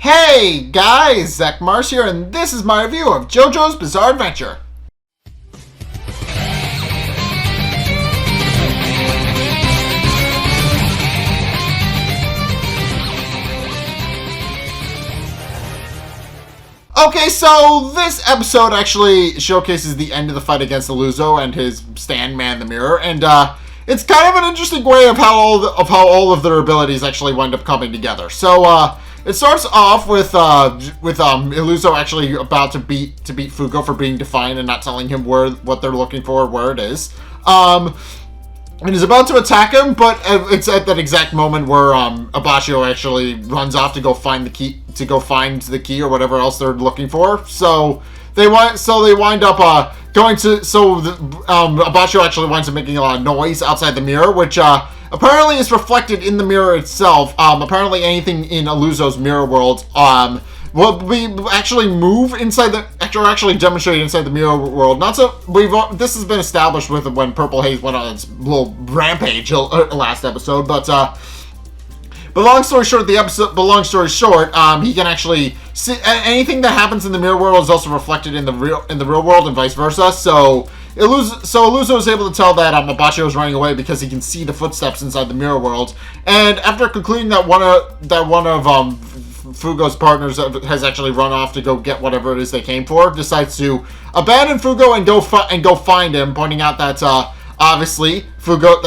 Hey guys, Zack here, and this is my review of JoJo's Bizarre Adventure. Okay, so this episode actually showcases the end of the fight against Illuso and his stand man, the Mirror, and it's kind of an interesting way of how all of their abilities actually wind up coming together. So it starts off with Illuso actually about to beat Fugo for being defiant and not telling him what they're looking for, where it is. And he's about to attack him, but it's at that exact moment where Abbacchio actually runs off to go find the key, or whatever else they're looking for. So they wind up Abbacchio actually winds up making a lot of noise outside the mirror, which apparently is reflected in the mirror itself. Apparently anything in Illuso's mirror world we actually move inside actually demonstrate inside the mirror world. This has been established with when Purple Haze went on its little rampage last episode, but long story short, he can actually see anything that happens in the mirror world is also reflected in the real world and vice versa. So Illuso is able to tell that Abbacchio is running away because he can see the footsteps inside the mirror world. And after concluding that one of Fugo's partners has actually run off to go get whatever it is they came for, decides to abandon Fugo and go find him, pointing out that obviously Fugo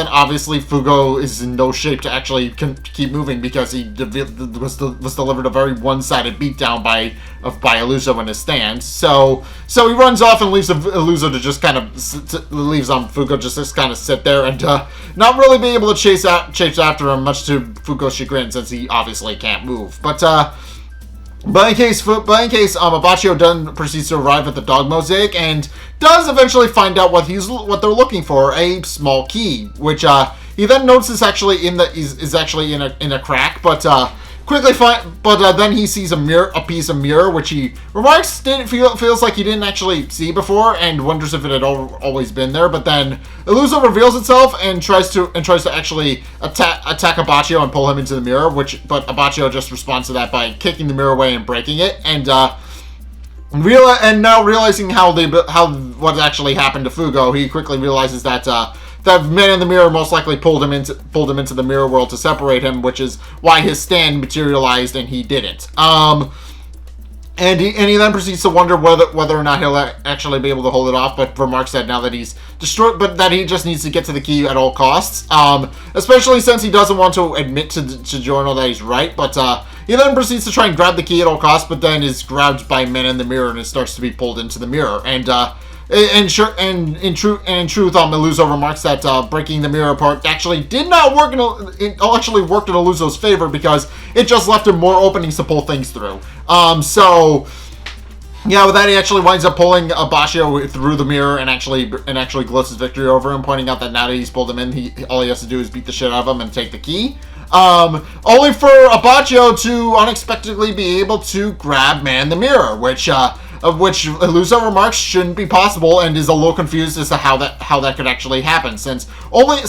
is in no shape to actually keep moving because he was delivered a very one-sided beatdown by Illuso in his stand. So he runs off and leaves Illuso to just kind of Fugo just kind of sit there and not really be able to chase after him, much to Fugo's chagrin, since he obviously can't move. But in case Abbacchio then proceeds to arrive at the dog mosaic and does eventually find out what they're looking for, a small key, which he then notices actually is actually in a crack, but then he sees a piece of mirror, which he remarks feels like he didn't actually see before, and wonders if it had always been there. But then Illuso reveals itself and tries to actually attack Abbacchio and pull him into the mirror, but Abbacchio just responds to that by kicking the mirror away and breaking it, and now realizing what actually happened to Fugo, he quickly realizes that the man in the mirror most likely pulled him into the mirror world to separate him, which is why his stand materialized and he didn't. And he then proceeds to wonder whether or not he'll actually be able to hold it off, but remarks that now that he's destroyed, but that he just needs to get to the key at all costs, especially since he doesn't want to admit to Giorno that he's right. But he then proceeds to try and grab the key at all costs, but then is grabbed by men in the mirror and it starts to be pulled into the mirror. And in truth, Illuso remarks that breaking the mirror apart actually did not work. It actually worked in Illuso's favor because it just left him more openings to pull things through. So yeah, with that, he actually winds up pulling Abbacchio through the mirror and actually gloats his victory over him, pointing out that now that he's pulled him in, all he has to do is beat the shit out of him and take the key. Only for Abbacchio to unexpectedly be able to grab Man the Mirror, which Illuso remarks shouldn't be possible, and is a little confused as to how that could actually happen, since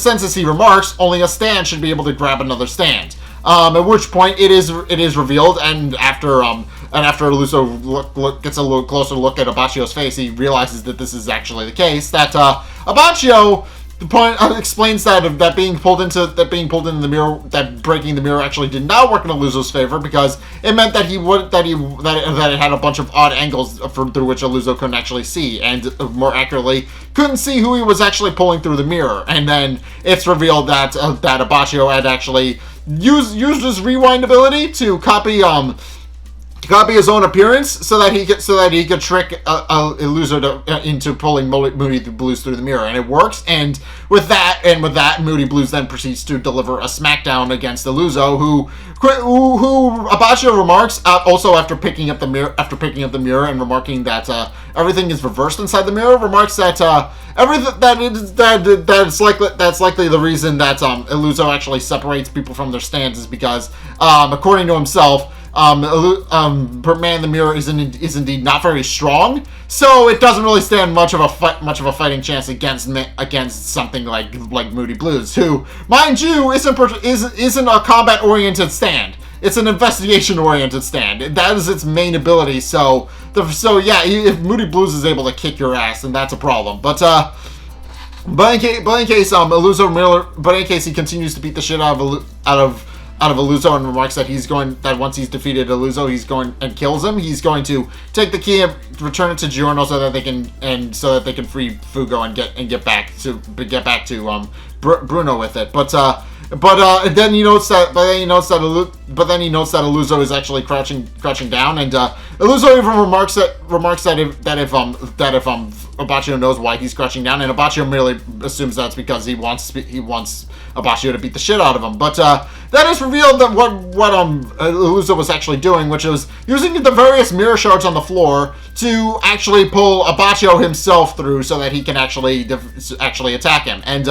as he remarks, only a stand should be able to grab another stand. At which point it is revealed, and after Illuso gets a little closer look at Abbacchio's face, he realizes that this is actually the case. That Abbacchio explains that being pulled into the mirror, that breaking the mirror actually did not work in Illuso's favor, because it meant that it had a bunch of odd angles through which Illuso couldn't actually see, and more accurately, couldn't see who he was actually pulling through the mirror. And then it's revealed that Abbacchio had actually used his rewind ability to copy his own appearance so that he could trick Illuso into pulling Moody Blues through the mirror, and it works. And with that, Moody Blues then proceeds to deliver a smackdown against Illuso, who Abbacchio remarks also after picking up the mirror and remarking that everything is reversed inside the mirror. Remarks that that's likely the reason that Illuso actually separates people from their stands is because, according to himself, Man in the Mirror is indeed not very strong, so it doesn't really stand much of a fighting chance against something like Moody Blues, who, mind you, isn't a combat oriented stand. it's an investigation-oriented stand. That is its main ability. So yeah, if Moody Blues is able to kick your ass, then that's a problem. But in case he continues to beat the shit out of Illuso and remarks that once he's defeated Illuso, he's going and kills him. He's going to take the key and return it to Giorno so that they can free Fugo and get back to Bruno with it. But then he notes that Illuso is actually crouching down, and Illuso even remarks that if Abbacchio knows why he's crouching down, and Abbacchio merely assumes that's because he wants Abbacchio to beat the shit out of him. But that is revealed that what Illuso was actually doing, which was using the various mirror shards on the floor to actually pull Abbacchio himself through so that he can actually attack him. And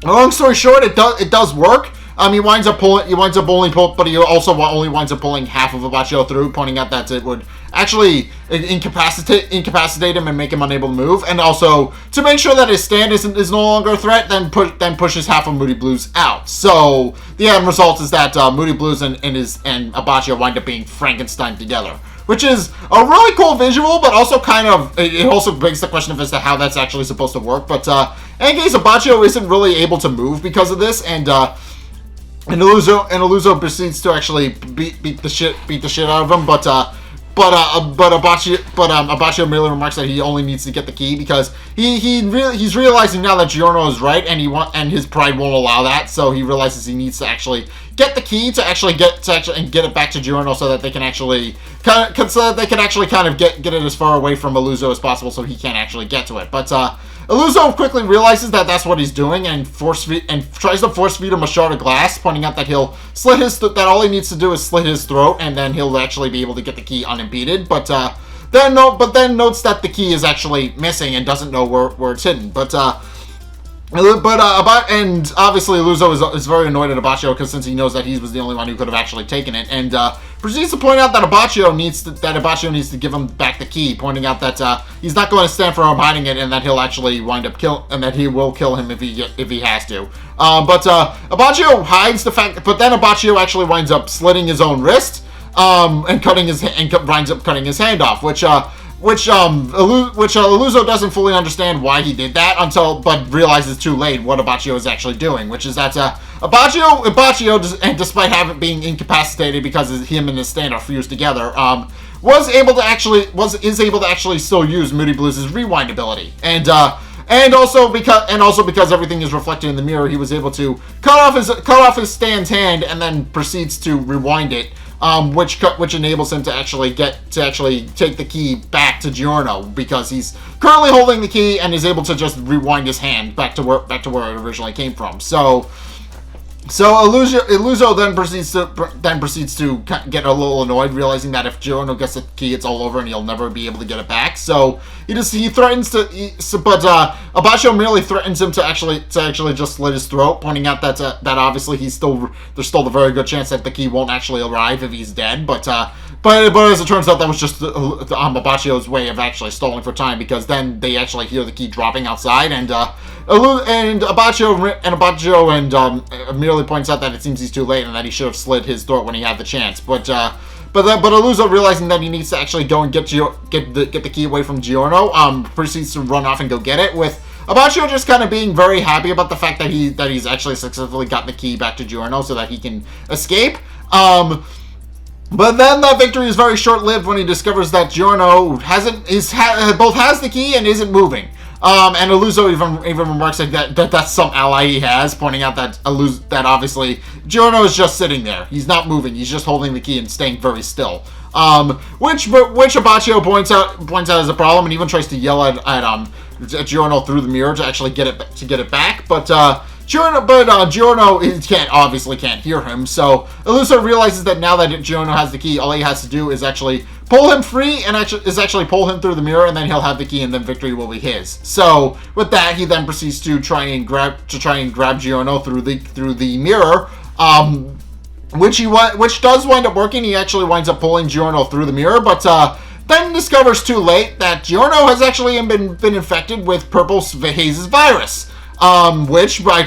long story short, it does work. He winds up only but he also only winds up pulling half of Abbacchio through, pointing out that it would actually incapacitate him and make him unable to move, and also to make sure that his stand is no longer a threat, then pushes half of Moody Blues out. So the end result is that Moody Blues and Abbacchio wind up being Frankenstein together, which is a really cool visual, but also it also begs the question as to how that's actually supposed to work. But in case Abbacchio isn't really able to move because of this, and Illuso proceeds to actually beat the shit out of him, but Abbacchio merely remarks that he only needs to get the key because he's realizing now that Giorno is right, and his pride won't allow that, so he realizes he needs to actually get the key to get it back to Giorno so that they can actually kind of get it as far away from Illuso as possible, so he can't actually get to it. But Illuso quickly realizes that that's what he's doing and tries to force feed him a shard of glass, pointing out that all he needs to do is slit his throat, and then he'll actually be able to get the key unimpeded. But then notes that the key is actually missing and doesn't know where it's hidden. But obviously Illuso is very annoyed at Abbacchio because since he knows that he was the only one who could have actually taken it, and proceeds to point out that Abbacchio needs to give him back the key, pointing out that he's not going to stand for him hiding it, and that he'll actually that he will kill him if he has to. But Abbacchio hides the fact, but then Abbacchio actually winds up slitting his own wrist, and winds up cutting his hand off, which Illuso doesn't fully understand why he did that but realizes too late what Abbacchio is actually doing, which is that Abbacchio, despite being incapacitated because him and his stand are fused together, is able to actually still use Moody Blues' rewind ability, and also because everything is reflected in the mirror, he was able to cut off his stand's hand and then proceeds to rewind it. Which enables him to actually take the key back to Giorno, because he's currently holding the key and is able to just rewind his hand back to where it originally came from. So Illuso then proceeds to get a little annoyed, realizing that if Giorno gets the key, it's all over and he'll never be able to get it back. So Abbacchio merely threatens him to actually just slit his throat, pointing out that obviously there's still a very good chance that the key won't actually arrive if he's dead. But as it turns out, that was just Abbacchio's way of actually stalling for time, because then they actually hear the key dropping outside, and Abbacchio merely points out that it seems he's too late and that he should have slit his throat when he had the chance. But Illuso, realizing that he needs to actually go and get the key away from Giorno, proceeds to run off and go get it, with Abbacchio just kind of being very happy about the fact that he's actually successfully gotten the key back to Giorno so that he can escape. But then that victory is very short-lived when he discovers that Giorno both has the key and isn't moving. And Illuso even remarks that that's some ally he has, pointing out that obviously Giorno is just sitting there. He's not moving. He's just holding the key and staying very still. Which Abbacchio points out as a problem, and even tries to yell at Giorno through the mirror to actually get it back. But Giorno can't hear him, so Illuso realizes that now that Giorno has the key, all he has to do is actually pull him free and actually pull him through the mirror, and then he'll have the key, and then victory will be his. So with that, he then proceeds to try and grab Giorno through the mirror, which does wind up working. He actually winds up pulling Giorno through the mirror, but then discovers too late that Giorno has actually been infected with Purple Haze's virus. Which by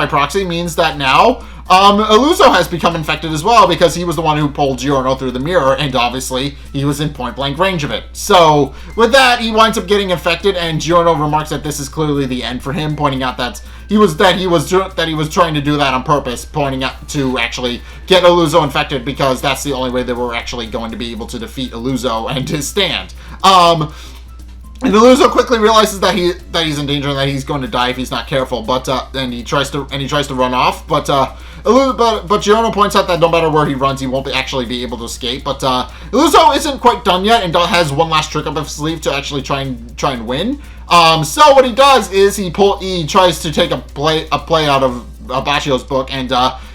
proxy means that now Illuso has become infected as well because he was the one who pulled Giorno through the mirror, and obviously he was in point-blank range of it. So with that, he winds up getting infected, and Giorno remarks that this is clearly the end for him, pointing out that he was trying to do that on purpose, pointing out to actually get Illuso infected because that's the only way they were actually going to be able to defeat Illuso and his stand. And Illuso quickly realizes that he's in danger and that he's going to die if he's not careful. But and he tries to run off. But Giorno points out that no matter where he runs, he won't actually be able to escape. But Illuso isn't quite done yet and has one last trick up his sleeve to actually try and win. So what he does is he tries to take a play out of Abbacchio's book and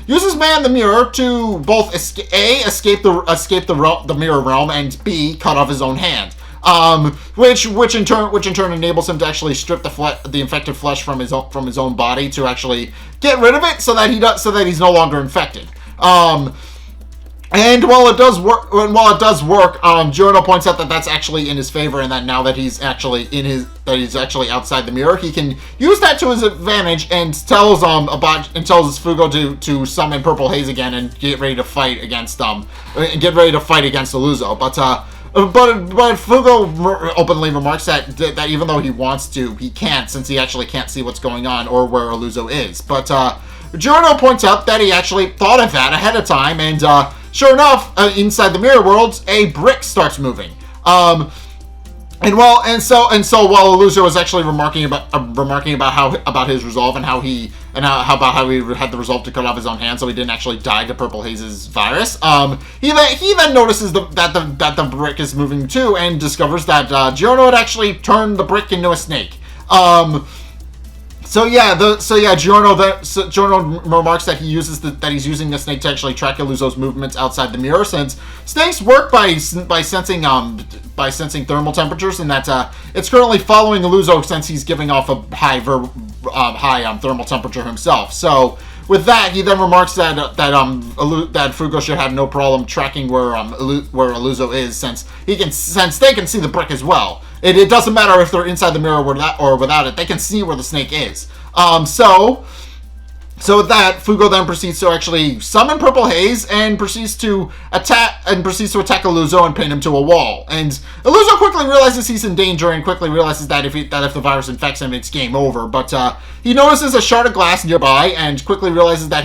uses Man the Mirror to both escape the mirror realm and B, cut off his own hand. Which in turn enables him to actually strip the infected flesh from his own body to actually get rid of it, so that he's no longer infected. And while it does work, Giorno points out that that's actually in his favor, and that now that he's actually outside the mirror, he can use that to his advantage, and tells Fugo to summon Purple Haze again and get ready to fight against Illuso. But Fugo openly remarks that even though he wants to, he can't, since he actually can't see what's going on or where Illuso is. But Giorno points out that he actually thought of that ahead of time, and sure enough, inside the mirror worlds, a brick starts moving. So while Illuso was actually remarking about his resolve and how he had the resolve to cut off his own hand, so he didn't actually die to Purple Haze's virus. He then notices that the brick is moving too, and discovers that Giorno had actually turned the brick into a snake. Giorno remarks that he's using the snake to actually track Illuso's movements outside the mirror, since snakes work by sensing thermal temperatures, and that it's currently following Illuso since he's giving off a high thermal temperature himself. So with that, he then remarks that Fugo should have no problem tracking where Illuso is, since they can see the brick as well. It doesn't matter if they're inside the mirror or without it; they can see where the snake is. So with that, Fugo then proceeds to actually summon Purple Haze and proceeds to attack Illuso and pin him to a wall. And Illuso quickly realizes he's in danger and quickly realizes that if the virus infects him, it's game over. But he notices a shard of glass nearby and quickly realizes that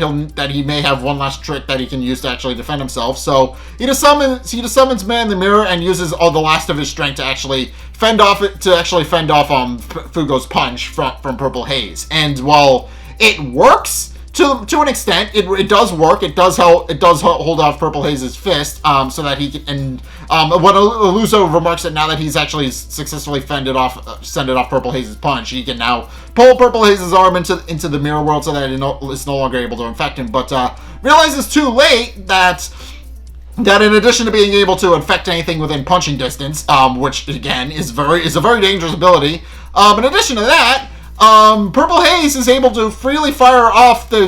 he may have one last trick that he can use to actually defend himself. So he just summons Man in the Mirror and uses all the last of his strength to actually fend off Fugo's punch from Purple Haze. And while it works to an extent, it does work. It does hold off Purple Haze's fist, so that he can. And when Illuso remarks that now that he's actually successfully fended off Purple Haze's punch, he can now pull Purple Haze's arm into the mirror world so that it's no longer able to infect him. But realizes too late that in addition to being able to infect anything within punching distance, which again is a very dangerous ability, in addition to that, Purple Haze is able to freely fire off the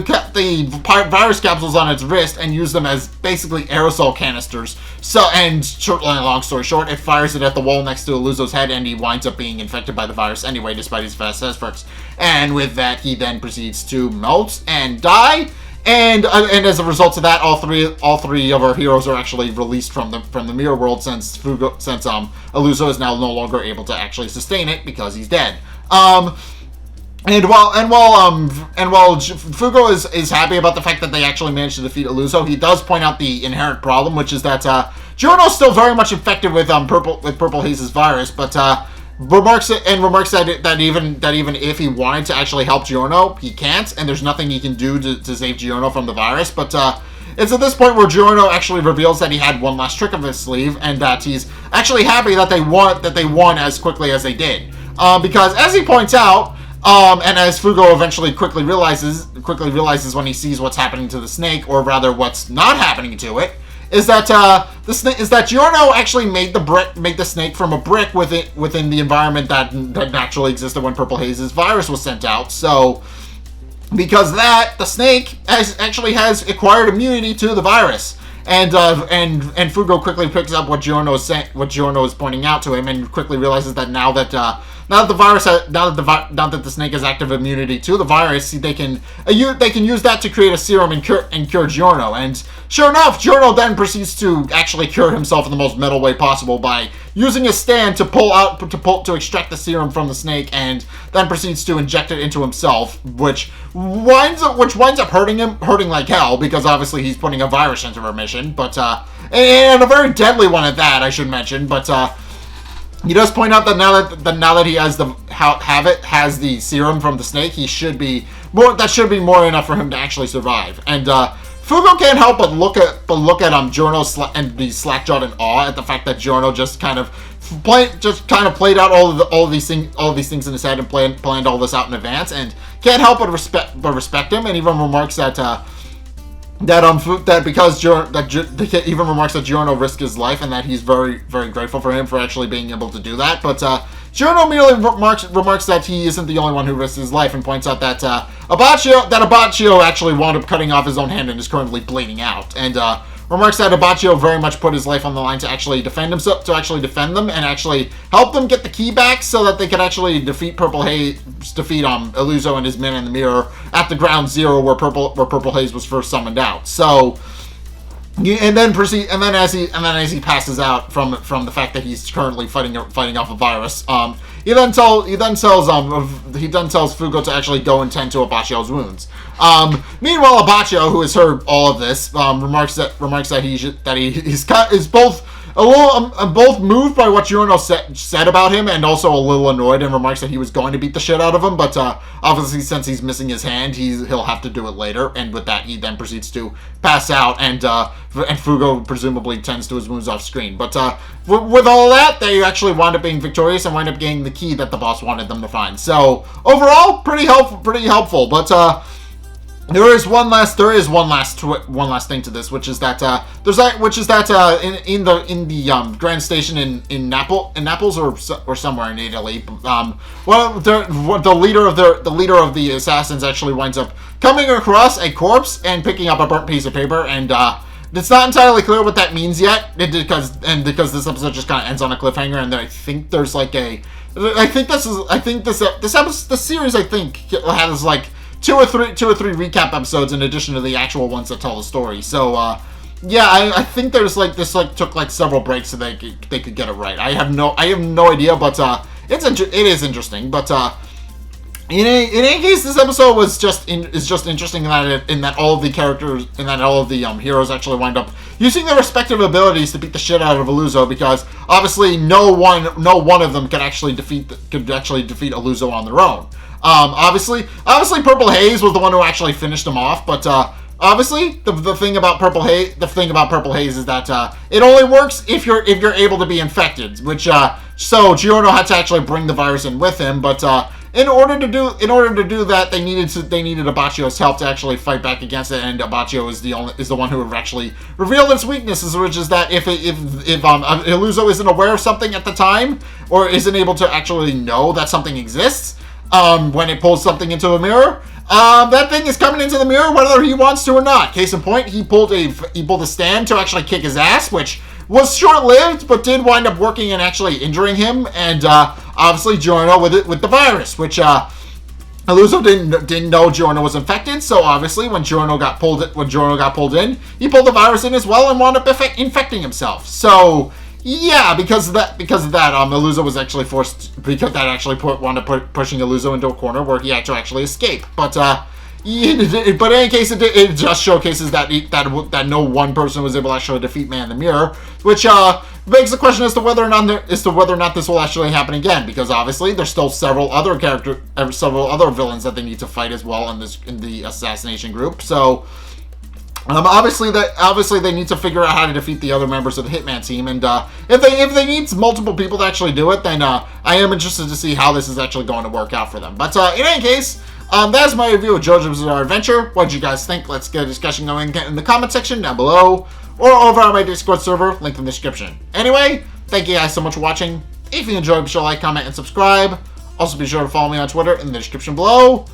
virus capsules on its wrist and use them as basically aerosol canisters. Long story short, it fires it at the wall next to Illuso's head, and he winds up being infected by the virus anyway, despite his best efforts. And with that, he then proceeds to melt and die. And as a result of that, all three of our heroes are actually released from the mirror world, since Illuso is now no longer able to actually sustain it because he's dead. And while Fugo is happy about the fact that they actually managed to defeat Illuso, he does point out the inherent problem, which is that Giorno's still very much infected with Purple Haze's virus, but remarks that even if he wanted to actually help Giorno, he can't, and there's nothing he can do to save Giorno from the virus. But it's at this point where Giorno actually reveals that he had one last trick up his sleeve, and that he's actually happy that they won as quickly as they did, because as he points out. And as Fugo eventually quickly realizes when he sees what's happening to the snake, or rather what's not happening to it, is that Giorno actually made the snake from a brick within the environment that naturally existed when Purple Haze's virus was sent out. So because of that, the snake actually has acquired immunity to the virus. and Fugo quickly picks up what Giorno is pointing out to him, and quickly realizes that now that the snake has active immunity to the virus, they can use that to create a serum and cure Giorno. And sure enough, Giorno then proceeds to actually cure himself in the most metal way possible by using a stand to extract the serum from the snake, and then proceeds to inject it into himself, which winds up hurting like hell, because obviously he's putting a virus into remission, but and a very deadly one at that, I should mention. But he does point out that now that he has has the serum from the snake, should be more enough for him to actually survive. And Fugo can't help but look at Giorno and be slack-jawed in awe at the fact that Giorno just kind of played out all of these things in his head and planned all this out in advance, and can't help but respect him, and even remarks that Giorno risked his life, and that he's very, very grateful for him for actually being able to do that. But Giorno merely remarks that he isn't the only one who risked his life, and points out that Abbacchio actually wound up cutting off his own hand and is currently bleeding out, and remarks that Abbacchio very much put his life on the line to actually defend them, and actually help them get the key back so that they could actually defeat Illuso and his men in the mirror at the ground zero where Purple Haze was first summoned out. So, and then as he passes out from the fact that he's currently fighting off a virus, he then tells Fugo to actually go and tend to Abbacchio's wounds. Meanwhile, Abbacchio, who has heard all of this, remarks that he is both moved by what Giorno said about him, and also a little annoyed, and remarks that he was going to beat the shit out of him, but obviously since he's missing his hand, he'll have to do it later. And with that, he then proceeds to pass out, and Fugo presumably tends to his wounds off screen. But with all of that, they actually wind up being victorious and wind up getting the key that the boss wanted them to find. So overall, pretty helpful. But there is one last thing to this, which is that in the Grand Station in Naples or somewhere in Italy, the leader of the assassins actually winds up coming across a corpse and picking up a burnt piece of paper, and it's not entirely clear what that means yet, because this episode just kind of ends on a cliffhanger, and I think there's this series has like two or three recap episodes in addition to the actual ones that tell the story. So yeah, I think there's this took several breaks so they could get it right. I have no idea, but it is interesting. But in any case, this episode is just interesting in that all of the characters all of the heroes actually wind up using their respective abilities to beat the shit out of Illuso, because obviously no one of them could actually defeat Illuso on their own. Obviously Purple Haze was the one who actually finished him off, but obviously the thing about Purple Haze is that it only works if you're able to be infected, which so Giorno had to actually bring the virus in with him, but in order to do that, they needed Abbacchio's help to actually fight back against it, and Abbacchio is the one who actually revealed its weaknesses, which is that if Illuso isn't aware of something at the time, or isn't able to actually know that something exists, when it pulls something into a mirror, that thing is coming into the mirror whether he wants to or not. Case in point, he pulled a stand to actually kick his ass, which was short-lived, but did wind up working and actually injuring him, and obviously Giorno with the virus, which Illuso didn't know Giorno was infected. So obviously when Giorno got pulled in, he pulled the virus in as well and wound up infecting himself. So yeah, because of that, Illuso was actually forced, because that actually wound up pushing Illuso into a corner where he had to actually escape. But in any case, it just showcases that no one person was able to actually defeat Man in the Mirror, which begs the question as to whether or not this will actually happen again, because obviously there's still several other villains that they need to fight as well in the assassination group. So obviously they need to figure out how to defeat the other members of the Hitman team, and if they need multiple people to actually do it, then I am interested to see how this is actually going to work out for them. But in any case, that's my review of JoJo's Bizarre Adventure. What did you guys think? Let's get a discussion going in the comment section down below, or over on my Discord server, link in the description. Anyway, thank you guys so much for watching. If you enjoyed, be sure to like, comment, and subscribe. Also, be sure to follow me on Twitter in the description below.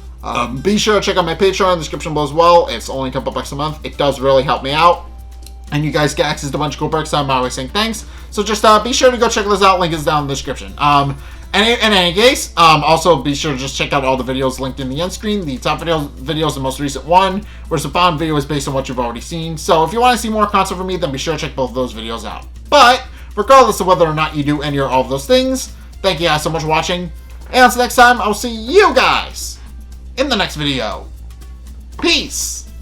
Be sure to check out my Patreon in the description below as well. It's only a couple bucks a month. It does really help me out. and you guys get access to a bunch of cool perks. I'm always saying thanks. So just be sure to go check those out. Link is down in the description. In any case, also be sure to just check out all the videos linked in the end screen. The top video is the most recent one, whereas the bottom video is based on what you've already seen. So if you want to see more content from me, then be sure to check both of those videos out. But regardless of whether or not you do any or all of those things, thank you guys so much for watching. And until next time, I'll see you guys in the next video. Peace!